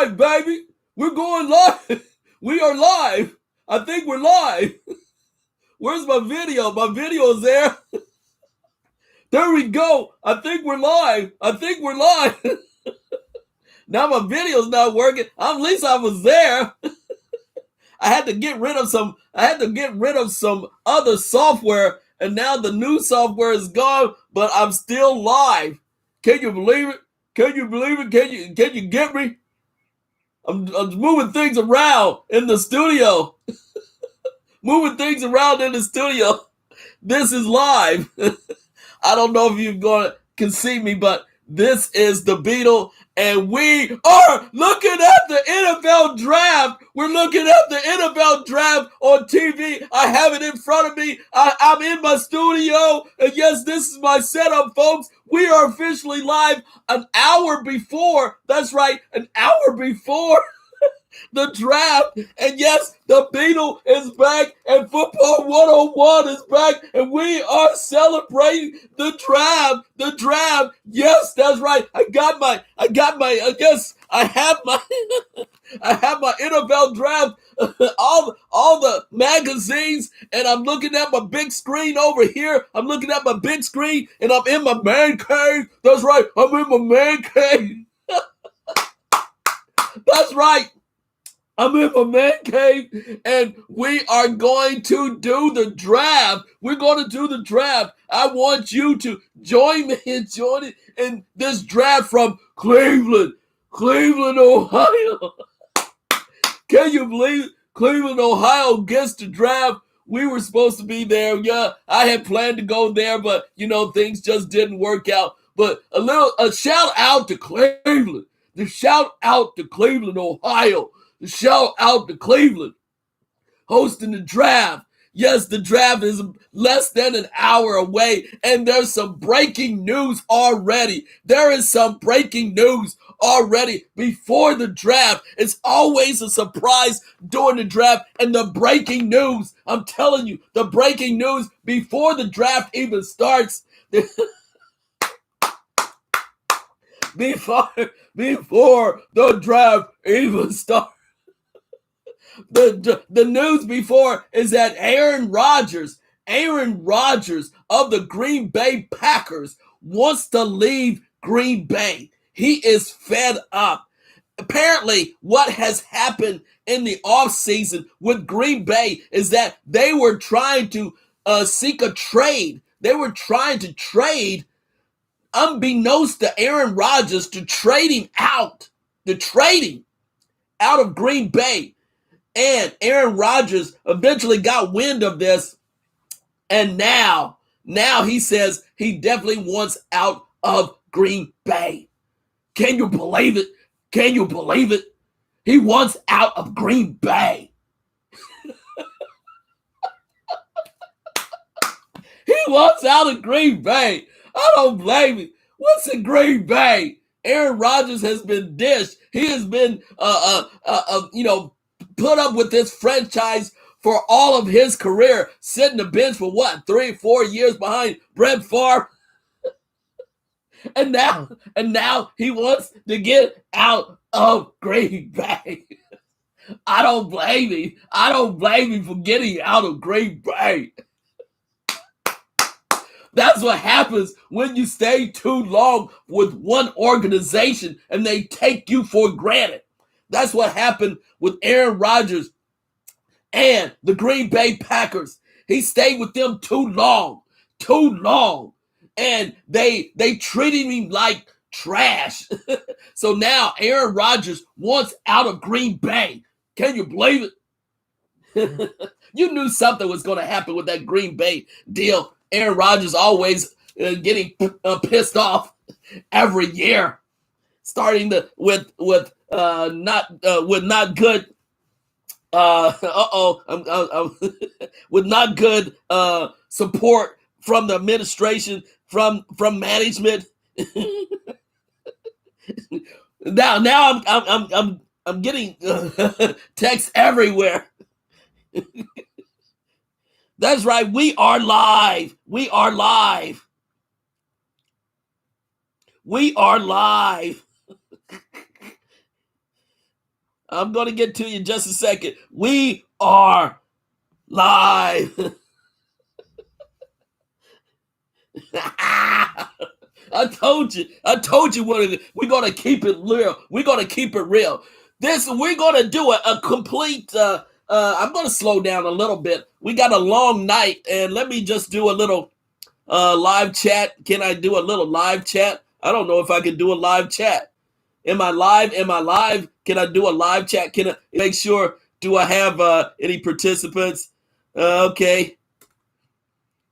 live, baby. We're going live. We are live. I think we're live. Where's my video? My video is there. There we go. I think we're live. I think we're live. Now my video's not working. At least I was there. I had to get rid of some other software, and now the new software is gone, but I'm still live. Can you believe it? Can you believe it? Can you get me? I'm moving things around in the studio. Moving things around in the studio. This is live. I don't know if you can see me, but this is the Beetle, and we are looking at the NFL draft. We're looking at the NFL draft on TV. I have it in front of me. I'm in my studio, and yes, this is my setup, folks. We are officially live an hour before. That's right, an hour before the draft. And yes, the Beetle is back, and Football 101 is back, and we are celebrating the draft. The draft. Yes, that's right. I have my NFL draft, all the magazines, and I'm looking at my big screen over here. I'm looking at my big screen, and I'm in my man cave. That's right. I'm in my man cave. That's right. I'm in my man cave, and we are going to do the draft. We're going to do the draft. I want you to join me and join it in this draft from Cleveland, Ohio. Can you believe it? Cleveland, Ohio gets the draft. We were supposed to be there. Yeah, I had planned to go there, but things just didn't work out. But a shout out to Cleveland. The shout out to Cleveland, Ohio. Shout out to Cleveland hosting the draft. Yes, the draft is less than an hour away, and there's some breaking news already. There is some breaking news already before the draft. It's always a surprise during the draft, and the breaking news, I'm telling you, the breaking news before the draft even starts. Before the draft even starts. The news before is that Aaron Rodgers of the Green Bay Packers wants to leave Green Bay. He is fed up. Apparently, what has happened in the offseason with Green Bay is that they were trying to seek a trade. They were trying to trade, unbeknownst to Aaron Rodgers, to trade him out. To trade him out of Green Bay. And Aaron Rodgers eventually got wind of this, and now he says he definitely wants out of Green Bay. Can you believe it? Can you believe it? He wants out of Green Bay. He wants out of Green Bay. I don't blame him. What's in Green Bay? Aaron Rodgers has been dished. He has been, put up with this franchise for all of his career, sitting the bench for 3-4 years behind Brett Favre. And now he wants to get out of Green Bay. I don't blame him. I don't blame him for getting out of Green Bay. That's what happens when you stay too long with one organization and they take you for granted. That's what happened with Aaron Rodgers and the Green Bay Packers. He stayed with them too long. And they treated him like trash. So now Aaron Rodgers wants out of Green Bay. Can you believe it? You knew something was going to happen with that Green Bay deal. Aaron Rodgers always getting pissed off every year, starting with not good. With not good support from the administration, from management. Now I'm getting texts everywhere. That's right. We are live. We are live. We are live. I'm going to get to you in just a second. We are live. I told you we're going to keep it real. We're going to keep it real. We're going to do a complete, I'm going to slow down a little bit. We got a long night, and let me just do a little live chat. Can I do a little live chat? I don't know if I can do a live chat. Am I live? Can I do a live chat? Can I make sure? Do I have any participants? Okay.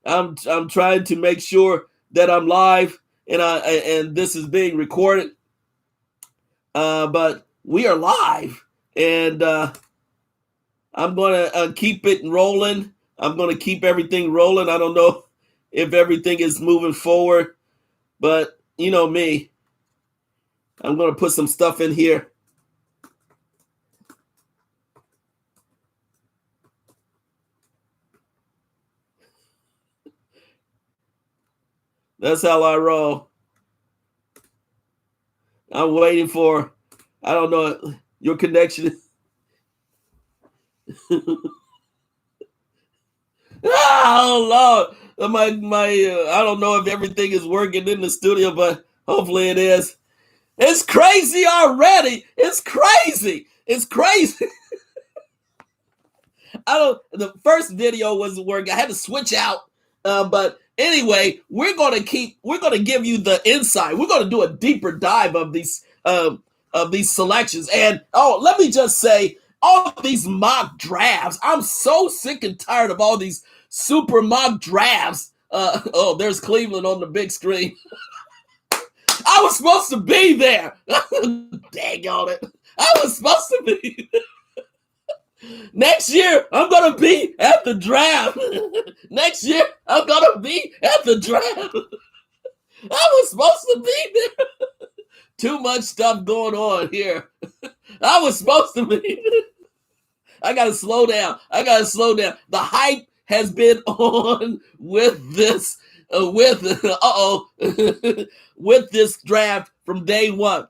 I'm trying to make sure that I'm live and this is being recorded. But we are live, and I'm gonna keep it rolling. I'm gonna keep everything rolling. I don't know if everything is moving forward, but you know me. I'm going to put some stuff in here. That's how I roll. I'm waiting for, I don't know, your connection. Oh, Lord. I don't know if everything is working in the studio, but hopefully it is. It's crazy already. It's crazy. The first video wasn't working. I had to switch out. But anyway, we're going to give you the insight. We're going to do a deeper dive of these selections. And let me just say, all of these mock drafts, I'm so sick and tired of all these super mock drafts. There's Cleveland on the big screen. I was supposed to be there. Dang on it. I was supposed to be. Next year, I'm going to be at the draft. Next year, I'm going to be at the draft. I was supposed to be there. Too much stuff going on here. I was supposed to be. I got to slow down. The hype has been on with this, with this draft from day one.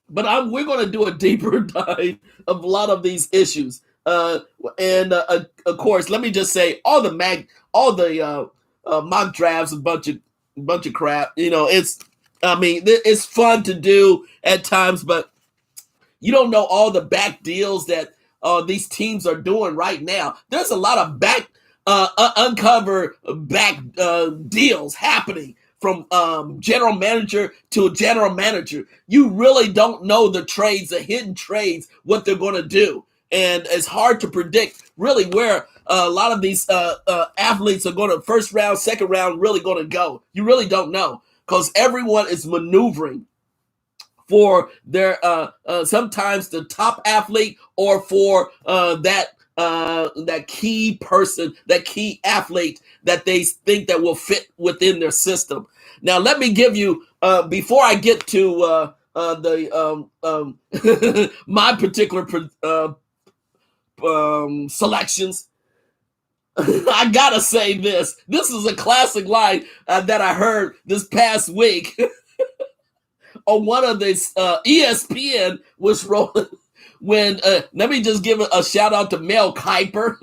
But we're going to do a deeper dive of a lot of these issues. Of course, let me just say, all the mock drafts, a bunch of crap. You know, it's fun to do at times, but you don't know all the back deals that these teams are doing right now. There's a lot of uncover back deals happening from general manager to general manager. You really don't know the trades, the hidden trades, what they're going to do. And it's hard to predict really where a lot of these athletes are going to first round, second round, really going to go. You really don't know because everyone is maneuvering for their sometimes the top athlete or for that key person, that key athlete that they think that will fit within their system. Now, let me give you before I get to my particular selections. I gotta say this. This is a classic line that I heard this past week on one of these ESPN was rolling. When let me just give a shout out to Mel Kiper.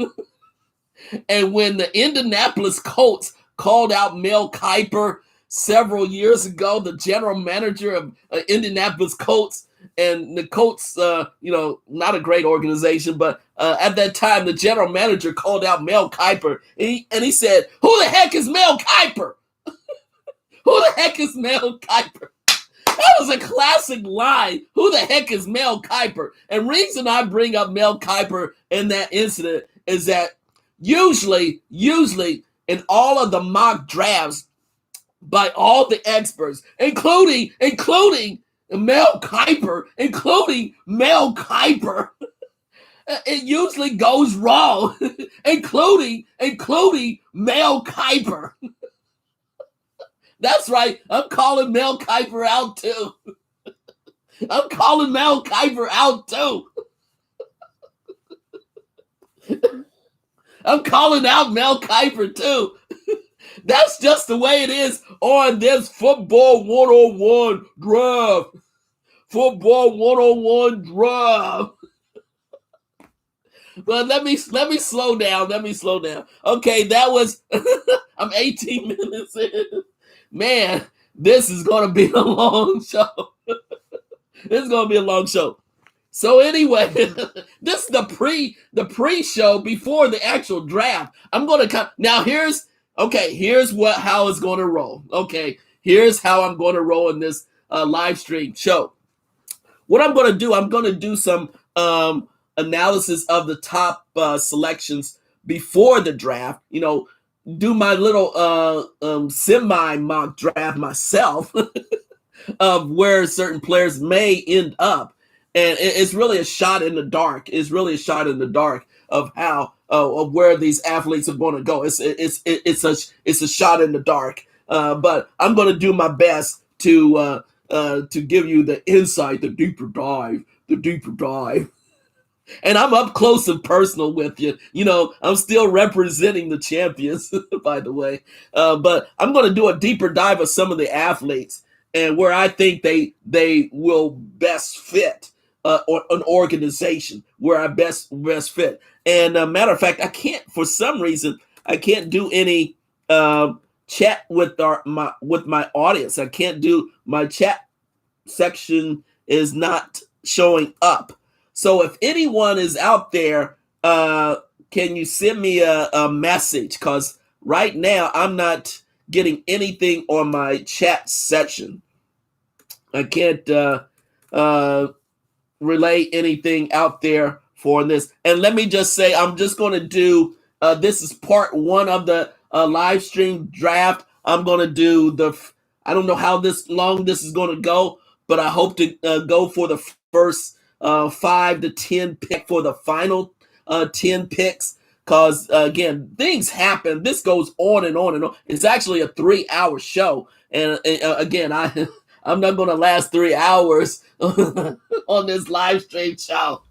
And when the Indianapolis Colts called out Mel Kiper several years ago, the general manager of Indianapolis Colts, and the Colts, not a great organization, but at that time, the general manager called out Mel Kiper, and he said, "Who the heck is Mel Kiper? Who the heck is Mel Kiper?" That was a classic line. Who the heck is Mel Kiper? And reason I bring up Mel Kiper in that incident is that usually in all of the mock drafts by all the experts, including Mel Kiper, it usually goes wrong, including Mel Kiper. That's right. I'm calling Mel Kiper out too. I'm calling out Mel Kiper too. That's just the way it is on this Football 101 draft. Football 101 draft. But let me slow down. Let me slow down. Okay, that was I'm 18 minutes in. Man, this is gonna be a long show. This is gonna be a long show. So anyway, this is the pre-show before the actual draft. I'm gonna come now. Here's what how it's gonna roll. Okay, here's how I'm gonna roll in this live stream show. What I'm gonna do, I'm gonna do some analysis of the top selections before the draft. You know, do my little semi mock draft myself of where certain players may end up, and it's really a shot in the dark. It's really a shot in the dark of how of where these athletes are going to go. It's a shot in the dark. But I'm going to do my best to give you the insight, the deeper dive. And I'm up close and personal with you. You know, I'm still representing the champions, by the way. But I'm going to do a deeper dive of some of the athletes and where I think they will best fit an organization, where I best fit. And matter of fact, I can't, for some reason, I can't do any chat with my audience. I can't do my chat section is not showing up. So if anyone is out there, can you send me a message? Because right now I'm not getting anything on my chat section. I can't relay anything out there for this. And let me just say, I'm just going to do, this is part one of the live stream draft. I'm going to do I don't know how long this is going to go, but I hope to go for the first 5 to 10 pick for the final 10 picks. Because, again, things happen. This goes on and on and on. It's actually a 3-hour show. And again, I'm not going to last 3 hours on this live stream show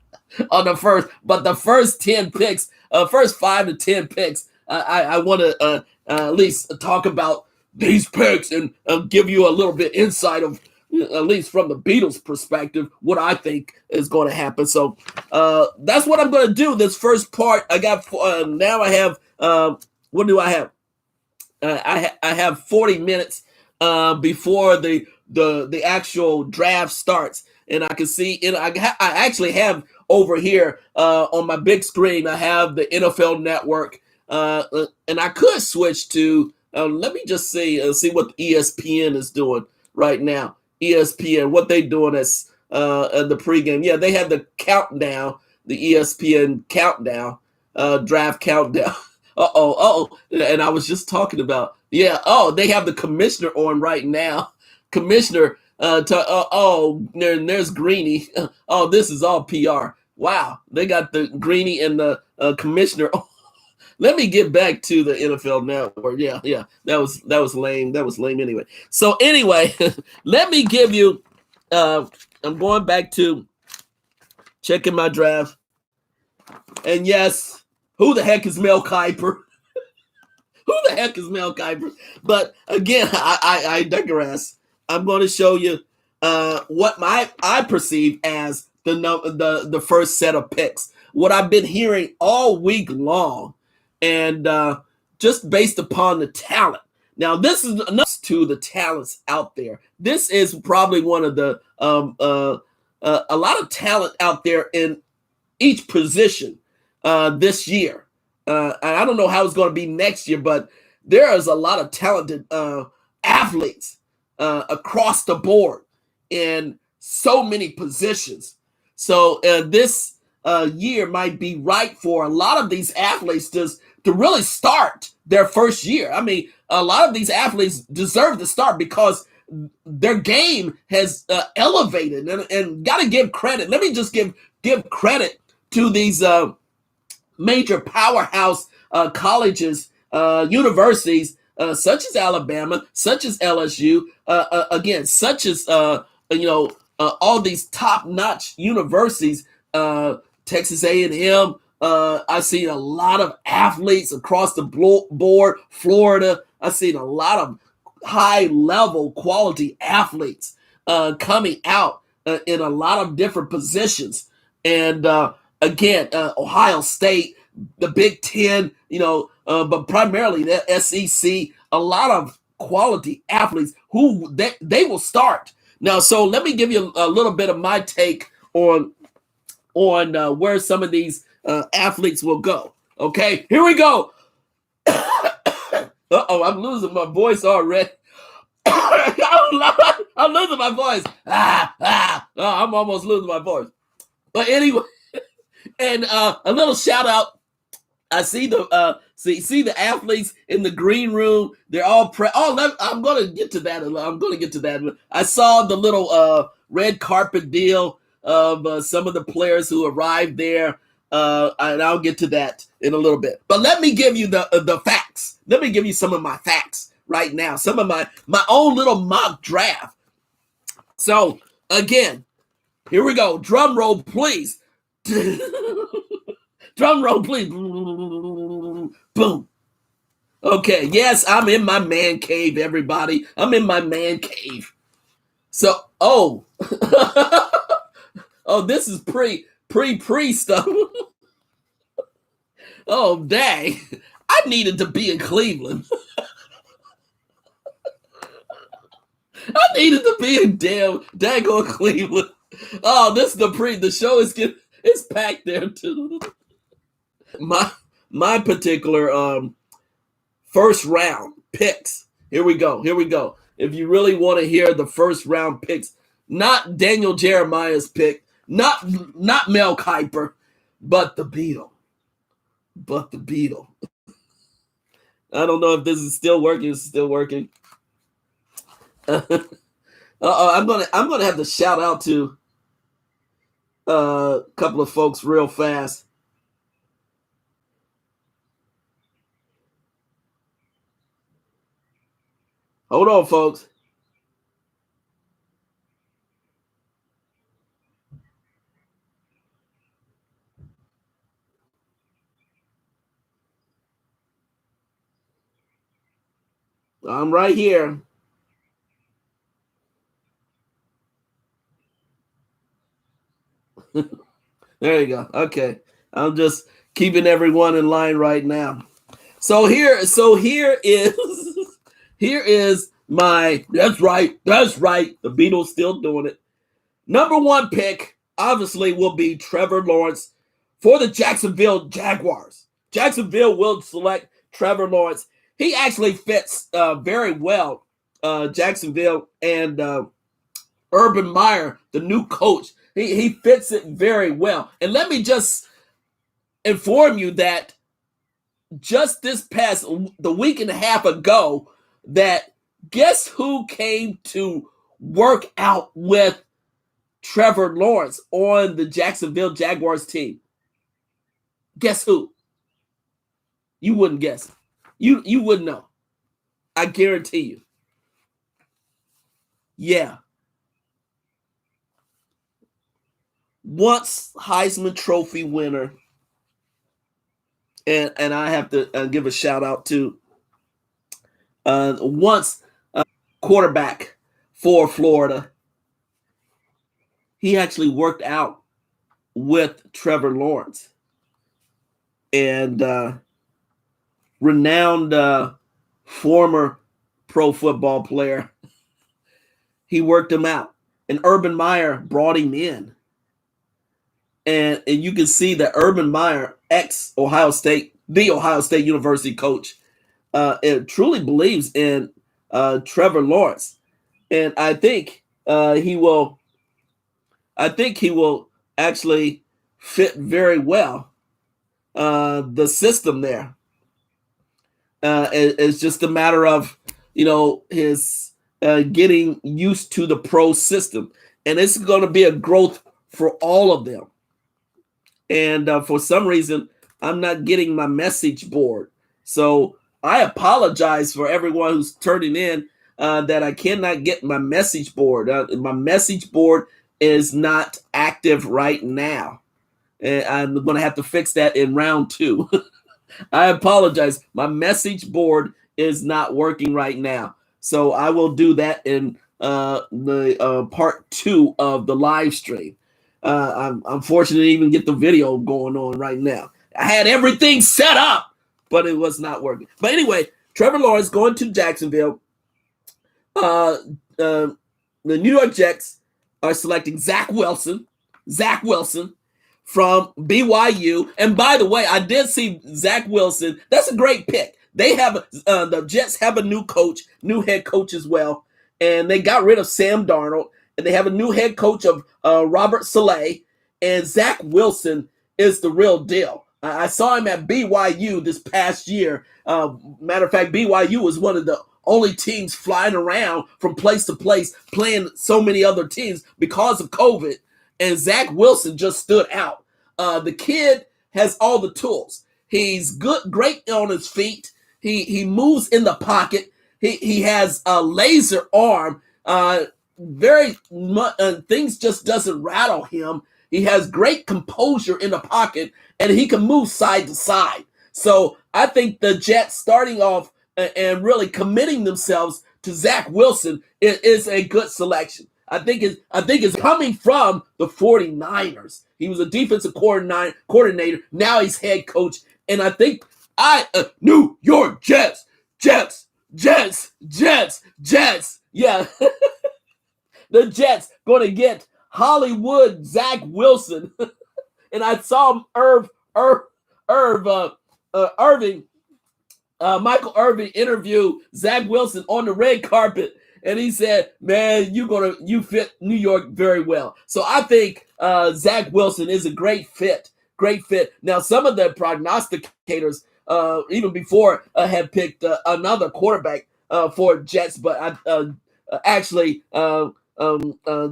on the first 10 picks, first 5 to 10 picks, I want to at least talk about these picks and give you a little bit insight of, at least from the Beatles perspective, what I think is going to happen. So that's what I'm going to do. This first part, I got now I have what do I have? I have 40 minutes before the actual draft starts, and I can see it. I actually have over here on my big screen. I have the NFL Network, and I could switch to. Let me just see what ESPN is doing right now. ESPN, what they doing as the pregame? Yeah, they have the countdown, the ESPN countdown, draft countdown. And I was just talking about, they have the commissioner on right now. Commissioner, there's Greeny. Oh, this is all PR. Wow, they got the Greeny and the commissioner. Let me get back to the NFL Network. Yeah, that was lame. That was lame anyway. So anyway, let me give you. I'm going back to checking my draft, and yes, who the heck is Mel Kiper? Who the heck is Mel Kiper? But again, I digress. I'm going to show you what I perceive as the first set of picks. What I've been hearing all week long. And just based upon the talent. Now, this is enough to the talents out there. This is probably one of the a lot of talent out there in each position this year. And I don't know how it's going to be next year, but there is a lot of talented athletes across the board in so many positions. So this year might be right for a lot of these athletes to really start their first year. I mean, a lot of these athletes deserve to start because their game has elevated, and got to give credit. Let me just give credit to these major powerhouse colleges, universities, such as Alabama, such as LSU, again, such as all these top-notch universities, Texas A&M. I've seen a lot of athletes across the board. Florida, I've seen a lot of high-level quality athletes coming out in a lot of different positions. And again, Ohio State, the Big Ten, but primarily the SEC, a lot of quality athletes who they will start. Now, so let me give you a little bit of my take on where some of these athletes will go. Okay, here we go. Uh-oh, I'm losing my voice already. I'm losing my voice. I'm almost losing my voice. But anyway, and a little shout out. I see the see the athletes in the green room. They're all I'm gonna get to that. I'm gonna get to that. I saw the little red carpet deal of some of the players who arrived there, and I'll get to that in a little bit. But let me give you the facts. Let me give you some of my facts right now. Some of my own little mock draft. So again, here we go. Drum roll, please. Drum roll, please. Boom. Okay, yes, I'm in my man cave, everybody. I'm in my man cave. So, oh, this is pre stuff. Oh, dang. I needed to be in Cleveland. I needed to be in daggone Cleveland. Oh, this is the show it's packed there too. My particular first round picks. Here we go. If you really want to hear the first round picks, not Daniel Jeremiah's pick, not Mel Kiper, but the Beetle. I don't know if this is still working. It's still working. I'm gonna have to shout out to a couple of folks real fast. Hold on, folks. I'm right here. There you go. Okay. I'm just keeping everyone in line right now. So here is my that's right. The Beatles still doing it. Number one pick, obviously, will be Trevor Lawrence for the Jacksonville Jaguars. Jacksonville will select Trevor Lawrence. He actually fits very well, Jacksonville, and Urban Meyer, the new coach. He fits it very well. And let me just inform you that just the week and a half ago, that guess who came to work out with Trevor Lawrence on the Jacksonville Jaguars team? Guess who? You wouldn't guess. You wouldn't know. I guarantee you. Yeah. Once Heisman Trophy winner, and I have to give a shout out to once quarterback for Florida. He actually worked out with Trevor Lawrence, and renowned former pro football player. He worked him out, and Urban Meyer brought him in. And you can see that Urban Meyer, ex-Ohio State, the Ohio State University coach, truly believes in Trevor Lawrence. And I think he will actually fit very well the system there. It's just a matter of, his getting used to the pro system. And it's going to be a growth for all of them. And for some reason, I'm not getting my message board. So I apologize for everyone who's turning in that I cannot get my message board. My message board is not active right now. And I'm going to have to fix that in round 2. I apologize. My message board is not working right now. So I will do that in the part 2 of the live stream. I'm fortunate to even get the video going on right now. I had everything set up, but it was not working. But anyway, Trevor Lawrence going to Jacksonville. Uh, the New York Jets are selecting Zach Wilson from BYU. And by the way, I did see Zach Wilson. That's a great pick. They have the Jets have a new coach, new head coach as well, and they got rid of Sam Darnold, and they have a new head coach of Robert Saleh, and Zach Wilson is the real deal. I saw him at BYU this past year. Matter of fact, BYU was one of the only teams flying around from place to place, playing so many other teams because of COVID. And Zach Wilson just stood out. The kid has all the tools. He's great on his feet. He moves in the pocket. He has a laser arm. Very much things just doesn't rattle him. He has great composure in the pocket, and he can move side to side. So I think the Jets starting off and really committing themselves to Zach Wilson is a good selection. I think it's coming from the 49ers. He was a defensive coordinator. Now he's head coach. And I think New York Jets. Yeah. The Jets going to get Hollywood Zach Wilson. And I saw Michael Irvin interview Zach Wilson on the red carpet. And he said, man, you fit New York very well. So I think Zach Wilson is a great fit. Now, some of the prognosticators, even before, had picked another quarterback for Jets, but actually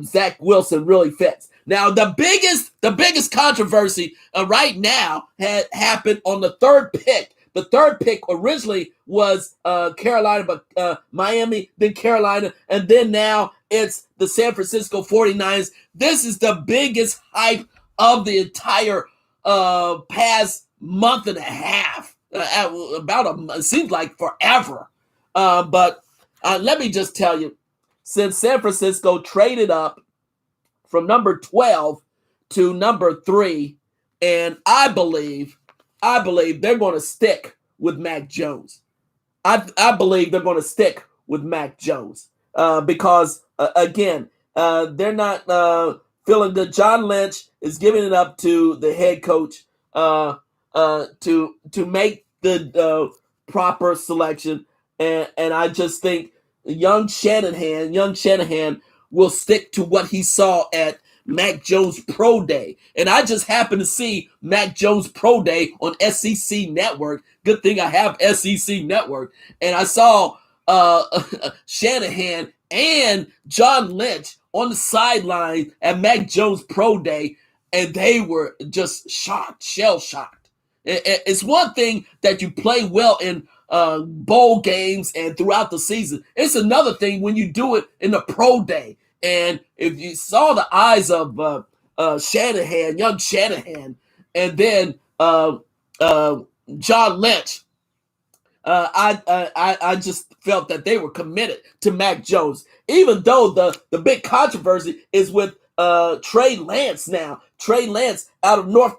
Zach Wilson really fits. Now, the biggest controversy right now had happened on the third pick. The third pick originally was Carolina, but Miami, then Carolina, and then now it's the San Francisco 49ers. This is the biggest hype of the entire past month and a half. It seems like forever. But let me just tell you, since San Francisco traded up from number 12 to number 3, and I believe they're going to stick with Mac Jones. I believe they're going to stick with Mac Jones because, again, they're not feeling good. John Lynch is giving it up to the head coach to make the proper selection, and I just think young Shanahan will stick to what he saw at Mac Jones Pro Day. And I just happened to see Mac Jones Pro Day on SEC Network. Good thing I have SEC Network. And I saw Shanahan and John Lynch on the sideline at Mac Jones Pro Day, and they were just shocked, shell-shocked. It's one thing that you play well in bowl games and throughout the season. It's another thing when you do it in the pro day. And if you saw the eyes of Shanahan, young Shanahan, and then John Lynch, I just felt that they were committed to Mac Jones, even though the big controversy is with Trey Lance now. Trey Lance out of North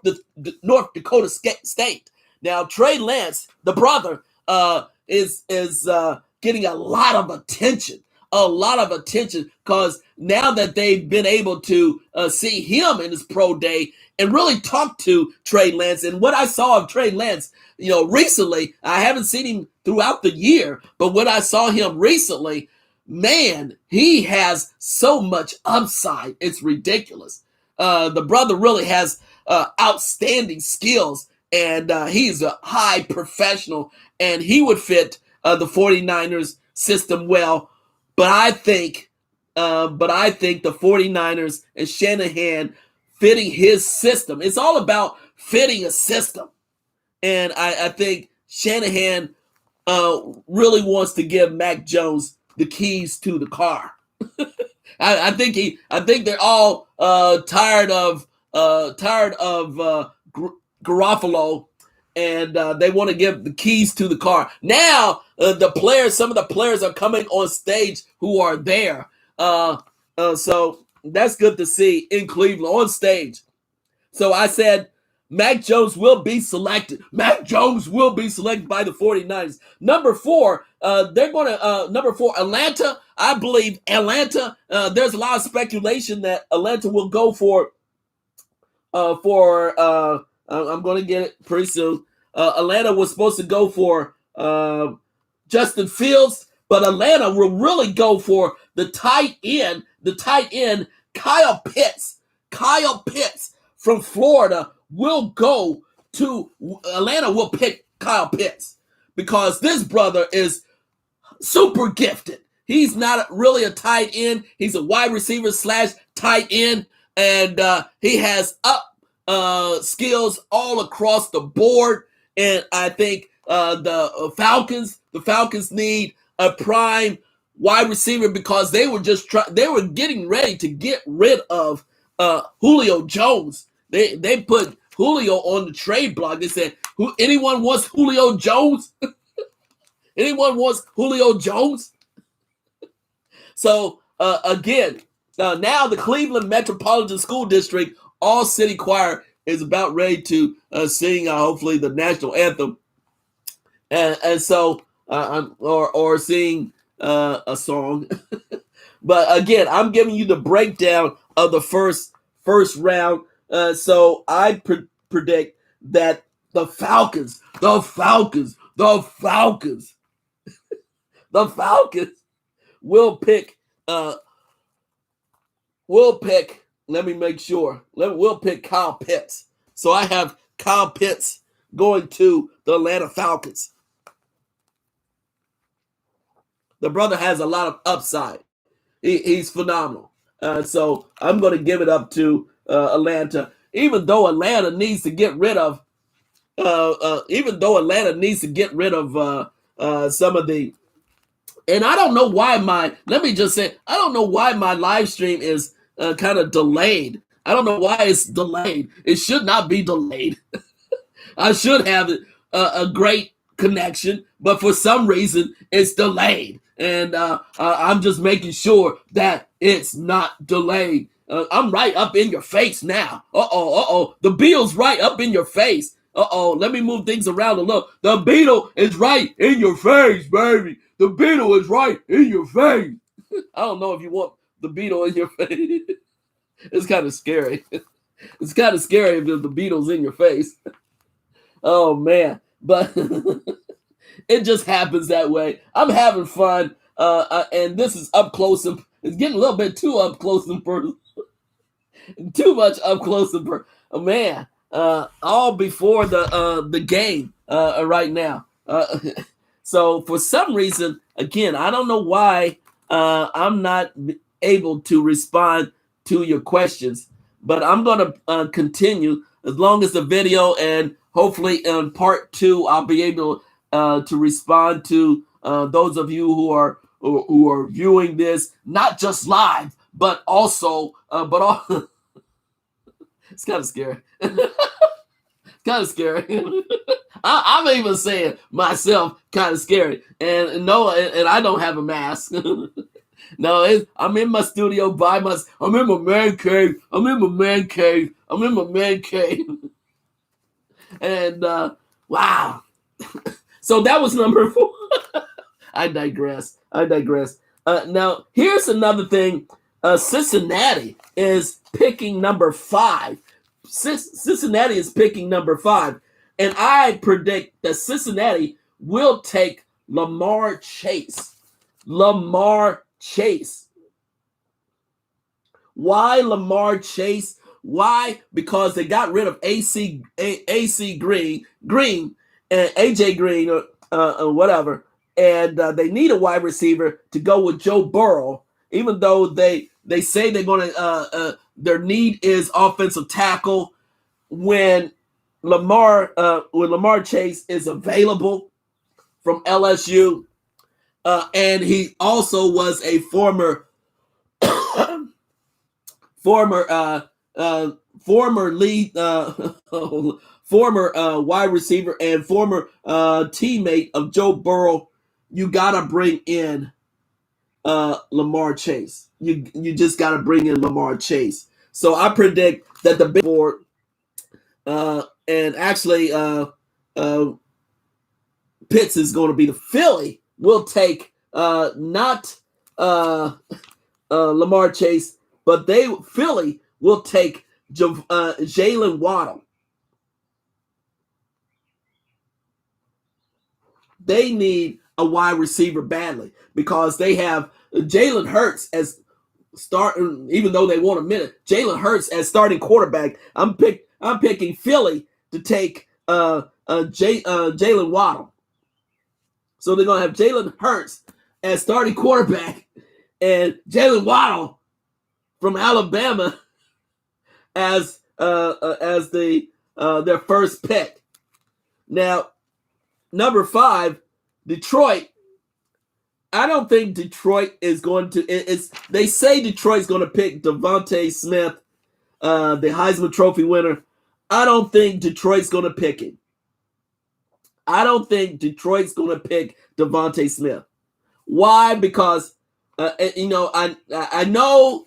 Dakota State. Now Trey Lance, the brother, is getting a lot of attention because now that they've been able to see him in his pro day and really talk to Trey Lance. And what I saw of Trey Lance, recently, I haven't seen him throughout the year, but when I saw him recently, man, he has so much upside. It's ridiculous. The brother really has outstanding skills, and he's a high professional, and he would fit the 49ers system well. But I think the 49ers and Shanahan fitting his system. It's all about fitting a system. And I think Shanahan really wants to give Mac Jones the keys to the car. I think they're all tired of Garofalo, and they want to give the keys to the car. Now some of the players are coming on stage who are there. So that's good to see in Cleveland on stage. So I said Mac Jones will be selected. Mac Jones will be selected by the 49ers. Number 4, they're going to, number 4, Atlanta. I believe Atlanta, there's a lot of speculation that Atlanta will go for I'm going to get it pretty soon. Atlanta was supposed to go for Justin Fields, but Atlanta will really go for the tight end Kyle Pitts. Kyle Pitts from Florida will go to Atlanta. Will pick Kyle Pitts because this brother is super gifted. He's not really a tight end. He's a wide receiver / tight end, and he has skills all across the board. And I think the Falcons need a prime wide receiver because they were getting ready to get rid of Julio Jones. They put Julio on the trade block. They said, anyone wants Julio Jones? Anyone wants Julio Jones? So again, now the Cleveland Metropolitan School District All City Choir is about ready to sing hopefully the national anthem, and so or sing a song. But again, I'm giving you the breakdown of the first round. So I predict that the Falcons will pick. Let me make sure. We'll pick Kyle Pitts. So I have Kyle Pitts going to the Atlanta Falcons. The brother has a lot of upside. He's phenomenal. So I'm going to give it up to Atlanta. Even though Atlanta needs to get rid of, some of the. And I don't know why I don't know why my live stream is kind of delayed. I don't know why it's delayed. It should not be delayed. I should have a great connection, but for some reason it's delayed. And I'm just making sure that it's not delayed. I'm right up in your face now. The Beatle's right up in your face. Let me move things around a little. The Beatle is right in your face, baby. The Beatle is right in your face. I don't know if you want the Beatle in your face. It's kind of scary. It's kind of scary if the Beatle's in your face. Oh, man. But it just happens that way. I'm having fun. And this is up close. It's getting a little bit too up close and personal. Too much up close and personal. Oh, man. All before the game right now. So for some reason, again, I don't know why I'm not able to respond to your questions, but I'm going to continue as long as the video, and hopefully in part 2, I'll be able to respond to those of you who are viewing this, not just live, but also, it's kind of scary. Kind of scary. I'm even saying myself kind of scary. And no, and I don't have a mask. No, I'm in my studio I'm in my man cave. And wow. So that was number 4. I digress. Now, here's another thing. Cincinnati is picking number 5. Cincinnati is picking number 5. And I predict that Cincinnati will take Lamar Chase. Why Lamar Chase? Why? Because they got rid of AC Green and AJ Green or whatever, and they need a wide receiver to go with Joe Burrow. Even though they say they're going to their need is offensive tackle, when Lamar Chase is available from LSU, and he also was a former lead former wide receiver and former teammate of Joe Burrow. You gotta bring in Lamar Chase. You just got to bring in Lamar Chase. So I predict that the big board and actually Pitts is going to be the Philly will take not Lamar Chase, but Philly will take Jalen Waddle. They need a wide receiver badly because they have Jalen Hurts as starting, even though they want a minute. Jalen Hurts as starting quarterback. I'm picking Philly to take Jalen Waddle. So they're gonna have Jalen Hurts as starting quarterback and Jalen Waddle from Alabama as their first pick. Now, number 5, Detroit. I don't think Detroit is going to. They say Detroit's going to pick DeVonta Smith, the Heisman Trophy winner. I don't think Detroit's going to pick him. I don't think Detroit's going to pick DeVonta Smith. Why? Because I know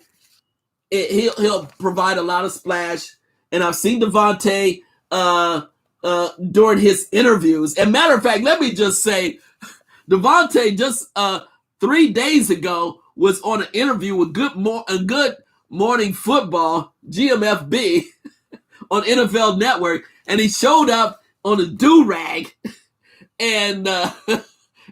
he'll provide a lot of splash, and I've seen DeVonta during his interviews. And matter of fact, let me just say, DeVonta just 3 days ago was on an interview with Good Morning Football, GMFB, on NFL Network, and he showed up on a do-rag, and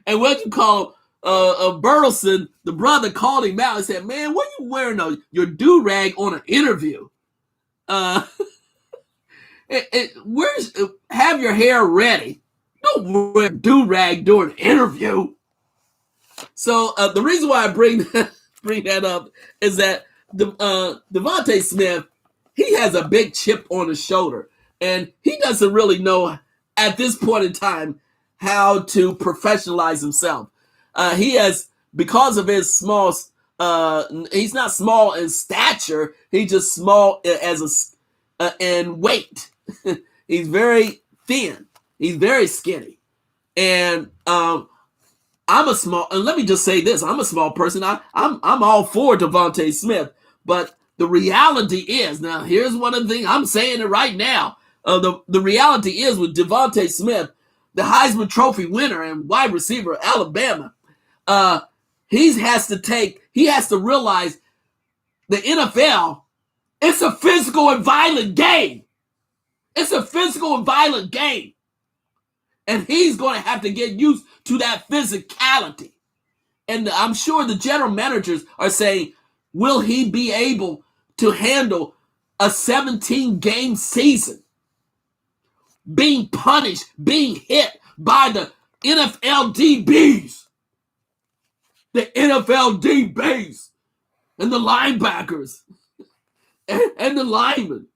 what you call Burleson, the brother, called him out and said, "Man, what are you wearing your do-rag on an interview? Have your hair ready. Don't wear a do-rag during an interview." So the reason why I bring that up is that DeVonta Smith, he has a big chip on his shoulder, and he doesn't really know at this point in time how to professionalize himself. He has, because of his small, he's not small in stature, he's just small in weight. He's very thin. He's very skinny. And I'm a small, and let me just say this, I'm a small person. I'm all for DeVonta Smith, but the reality is, now here's one of the things, I'm saying it right now. The reality is with DeVonta Smith, the Heisman Trophy winner and wide receiver of Alabama, he has to realize the NFL, it's a physical and violent game. It's a physical and violent game. And he's going to have to get used to that physicality. And I'm sure the general managers are saying, will he be able to handle a 17-game season? Being punished, being hit by the NFL DBs. The NFL DBs and the linebackers and the linemen.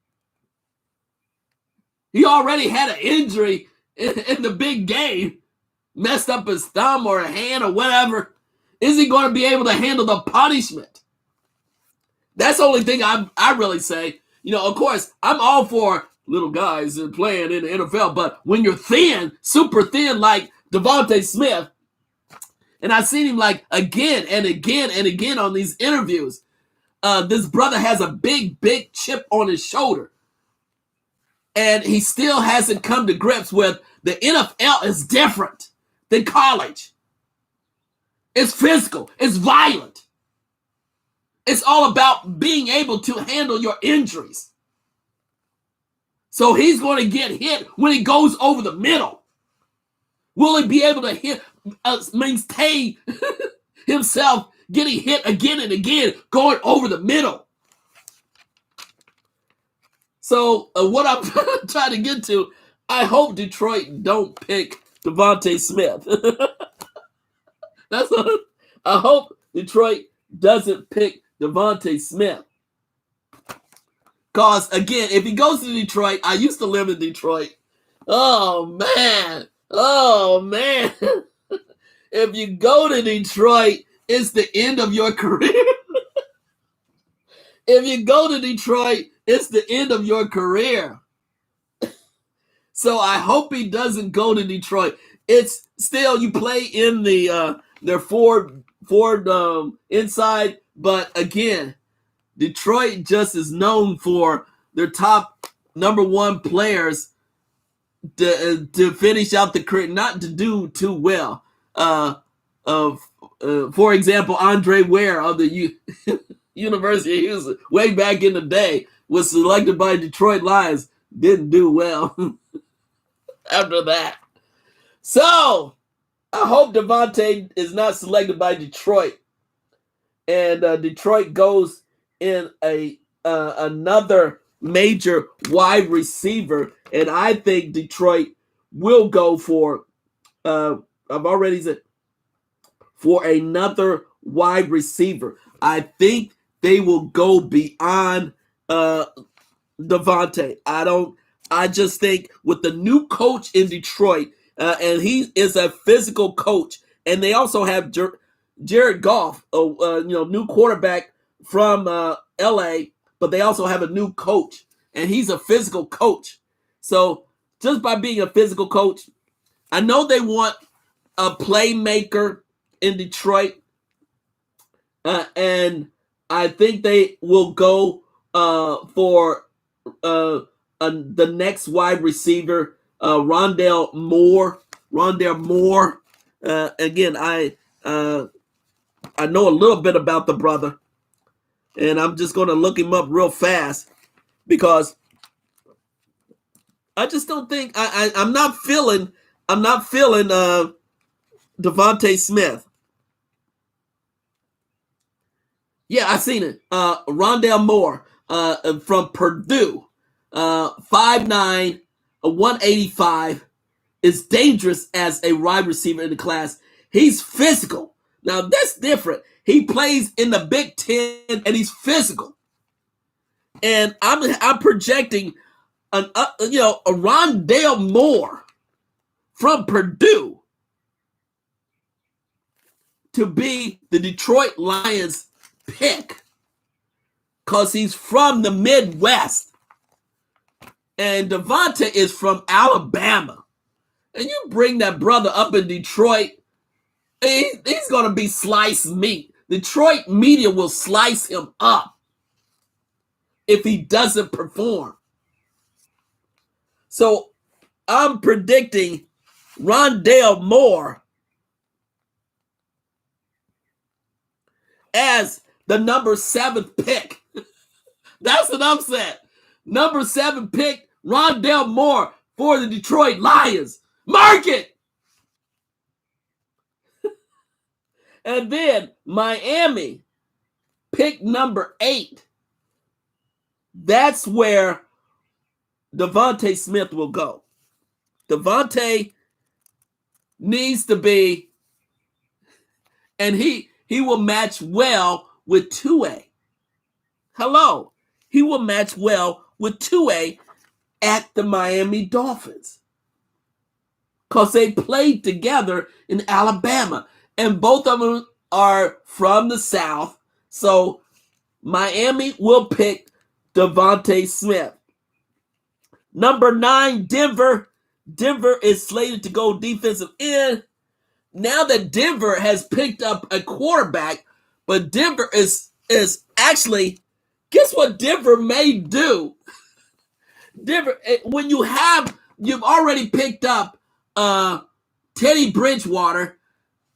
He already had an injury in the big game, messed up his thumb or a hand or whatever. Is he going to be able to handle the punishment? That's the only thing I really say. Of course, I'm all for little guys playing in the NFL, but when you're thin, super thin like DeVonta Smith, and I've seen him like again and again and again on these interviews, this brother has a big chip on his shoulder. And he still hasn't come to grips with the NFL is different than college. It's physical. It's violent. It's all about being able to handle your injuries. So he's going to get hit when he goes over the middle. Will he be able to maintain himself getting hit again and again, going over the middle? So what I'm trying to get to, I hope Detroit don't pick DeVonta Smith. I hope Detroit doesn't pick DeVonta Smith. Because, again, if he goes to Detroit, I used to live in Detroit. Oh, man. If you go to Detroit, it's the end of your career. If you go to Detroit, it's the end of your career. So I hope he doesn't go to Detroit. It's still, you play in the They're Ford inside, but again, Detroit just is known for their top number one players to finish out the career, not to do too well. For example, Andre Ware of the University of Houston, way back in the day, was selected by Detroit Lions. Didn't do well after that. So I hope Davante is not selected by Detroit, and Detroit goes in another major wide receiver, and I think Detroit will go for. I've already said for another wide receiver. I think they will go beyond Davante. I just think with the new coach in Detroit, and he is a physical coach, and they also have Jared Goff, new quarterback from LA, but they also have a new coach, and he's a physical coach. So just by being a physical coach, I know they want a playmaker in Detroit, and I think they will go for the next wide receiver, Rondale Moore. Again, I know a little bit about the brother, and I'm just going to look him up real fast because I just don't think I'm not feeling Devontae Smith. Yeah, I seen it. Rondale Moore from Purdue, 5'9", 185, is dangerous as a wide receiver in the class. He's physical. Now that's different. He plays in the Big Ten and he's physical. And I'm projecting a Rondale Moore from Purdue to be the Detroit Lions pick because he's from the Midwest, and Davante is from Alabama, and you bring that brother up in Detroit, he's going to be sliced meat. Detroit media will slice him up if he doesn't perform. So I'm predicting Rondale Moore as the number 7 pick. That's an upset. Number 7 pick, Rondale Moore for the Detroit Lions. Mark it! And then Miami, pick number 8. That's where Devontae Smith will go. Devontae needs to be, and he will match well with Tua. Hello. He will match well with Tua at the Miami Dolphins because they played together in Alabama, and both of them are from the South. So Miami will pick Devontae Smith. Number 9, Denver. Denver is slated to go defensive end. Now that Denver has picked up a quarterback, but Denver is actually, guess what Denver may do? Denver, when you've already picked up Teddy Bridgewater,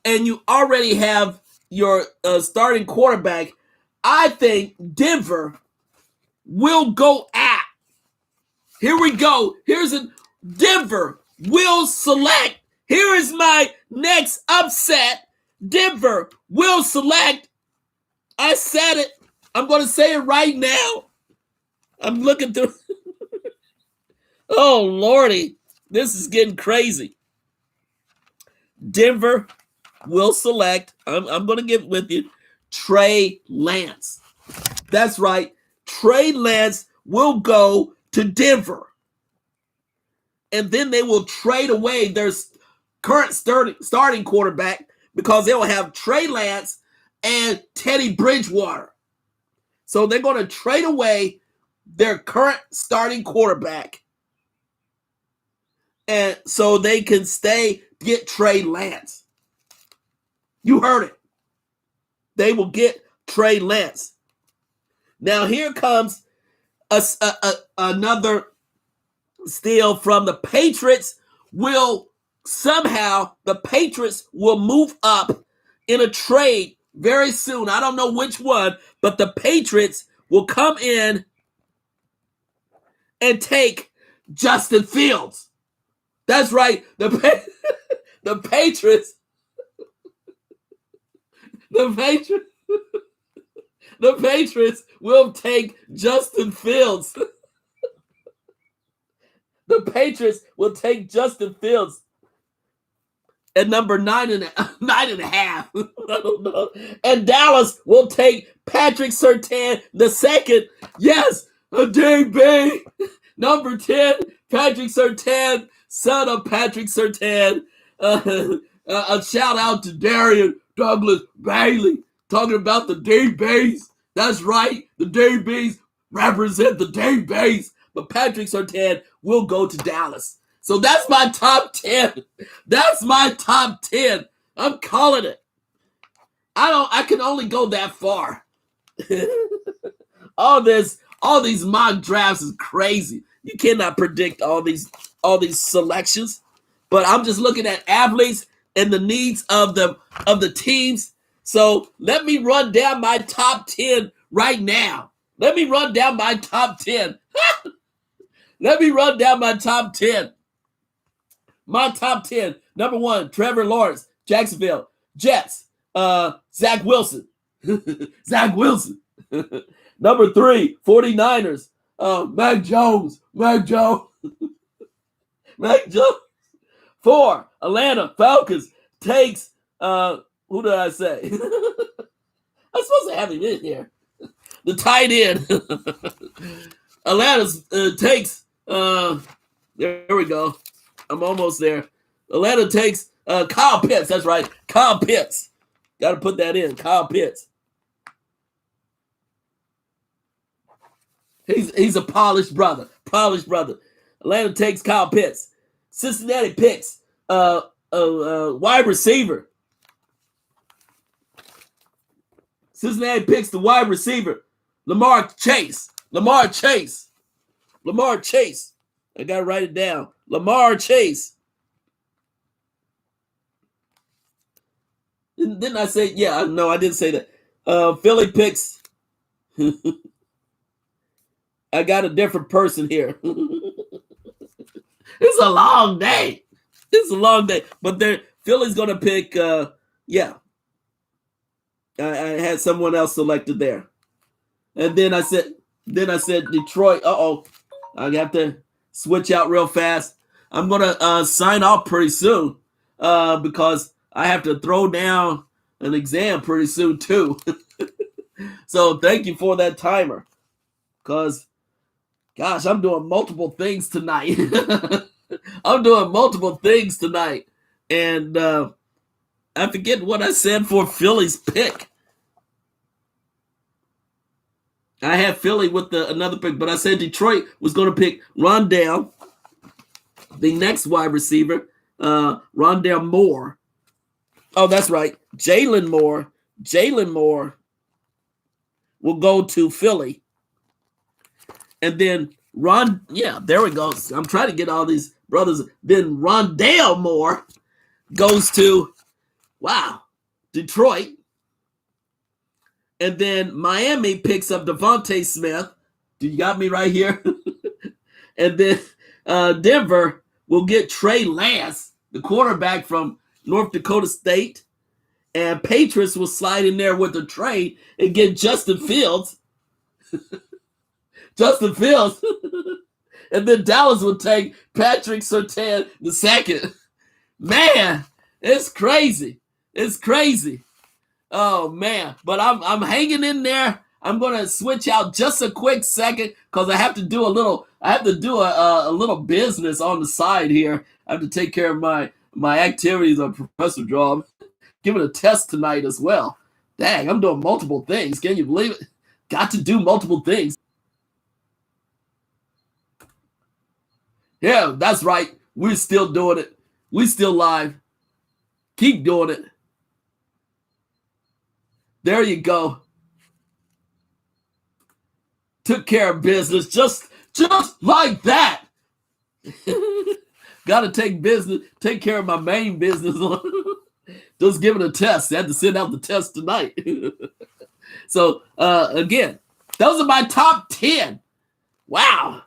and you already have your starting quarterback, I think Denver will go at. Here we go. Denver will select. Here is my next upset. Denver will select. I said it. I'm going to say it right now. I'm looking through. Oh, Lordy. This is getting crazy. Denver will select. I'm going to get with you. Trey Lance. That's right. Trey Lance will go to Denver. And then they will trade away their current starting quarterback because they will have Trey Lance and Teddy Bridgewater. So they're going to trade away their current starting quarterback, and so they can get Trey Lance. You heard it. They will get Trey Lance. Now here comes another steal from the Patriots. The Patriots will move up in a trade very soon. I don't know which one, but the Patriots will come in and take Justin Fields. That's right. The Patriots. The Patriots will take Justin Fields. The Patriots will take Justin Fields at number 9.5. I don't know. And Dallas will take Patrick Surtain II. Yes, a DB. Number 10, Patrick Surtain, son of Patrick Surtain. A shout out to Darian Douglas Bailey, talking about the DBs. That's right, the DBs represent the DBs. But Patrick Surtain will go to Dallas. So that's my top 10. That's my top 10. I'm calling it. I can only go that far. all these mock drafts is crazy. You cannot predict all these selections. But I'm just looking at athletes and the needs of the teams. So let me run down my top 10 right now. Let me run down my top 10. Let me run down my top 10. My top 10. Number 1, Trevor Lawrence, Jacksonville Jets. Zach Wilson. Zach Wilson. Number 3, 49ers. Mac Jones. Mac Jones. 4, Atlanta Falcons takes, who did I say? I'm supposed to have him in here. The tight end. Atlanta takes, there we go. I'm almost there. Atlanta takes Kyle Pitts. That's right. Kyle Pitts. Got to put that in. Kyle Pitts. He's a polished brother. Polished brother. Atlanta takes Kyle Pitts. Cincinnati picks wide receiver. Cincinnati picks the wide receiver. Lamar Chase. Lamar Chase. Lamar Chase. I got to write it down. Lamar Chase. Didn't I say? Yeah, no, I didn't say that. Philly picks. I got a different person here. It's a long day. It's a long day. But Philly's going to pick, yeah. I had someone else selected there. And then I said Detroit. Uh-oh. I got to switch out real fast. I'm going to sign off pretty soon because I have to throw down an exam pretty soon too. So thank you for that timer because, gosh, I'm doing multiple things tonight. I'm doing multiple things tonight. And I forget what I said for Philly's pick. I had Philly with another pick, but I said Detroit was going to pick Rondale, the next wide receiver, Rondale Moore. Oh, that's right. Jalen Moore. Jalen Moore will go to Philly. And then there we go. I'm trying to get all these brothers. Then Rondale Moore goes to, Detroit. And then Miami picks up Devontae Smith. You got me right here? And then Denver will get Trey Lance, the quarterback from North Dakota State. And Patriots will slide in there with a trade and get Justin Fields. Justin Fields. And then Dallas will take Patrick Surtain II. Man, it's crazy. It's crazy. Oh, man. But I'm hanging in there. I'm going to switch out just a quick second because I have to do a little business on the side here. I have to take care of my activities on Professor Draw. Giving a test tonight as well. Dang, I'm doing multiple things. Can you believe it? Got to do multiple things. Yeah, that's right. We're still doing it. We're still live. Keep doing it. There you go. Took care of business just like that. Got to take care of my main business. Just giving a test. I had to send out the test tonight. So again, those are my top 10. Wow.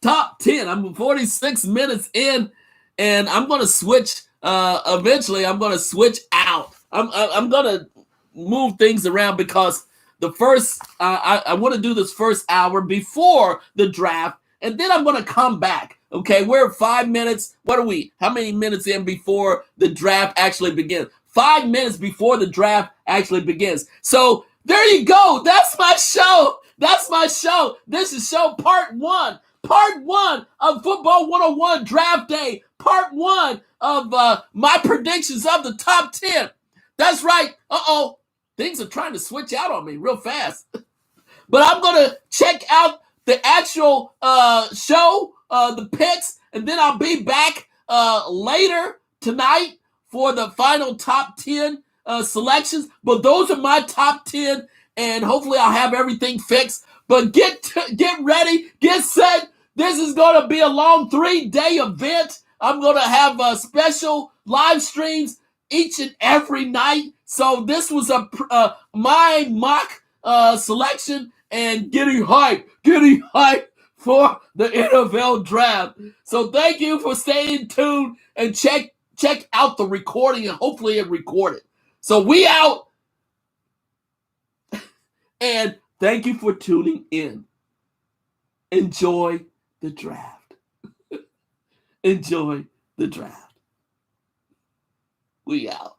Top 10. I'm 46 minutes in, and I'm going to switch. Eventually, I'm going to switch out. I'm going to move things around because the first, I want to do this first hour before the draft, and then I'm going to come back. Okay, we're 5 minutes. What are we? How many minutes in before the draft actually begins? 5 minutes before the draft actually begins. So there you go. That's my show. That's my show. This is show part 1. Part 1 of Football 101 Draft Day. Part 1 of my predictions of the top 10. That's right. Uh-oh. Things are trying to switch out on me real fast. But I'm going to check out the actual show, the picks, and then I'll be back later tonight for the final top 10 selections. But those are my top 10, and hopefully I'll have everything fixed. But get ready, get set. This is going to be a long 3-day event. I'm going to have special live streams each and every night. So this was my mock selection and getting hyped for the NFL draft. So thank you for staying tuned and check out the recording, and hopefully it recorded. So we out, and thank you for tuning in. Enjoy the draft. Enjoy the draft. We out.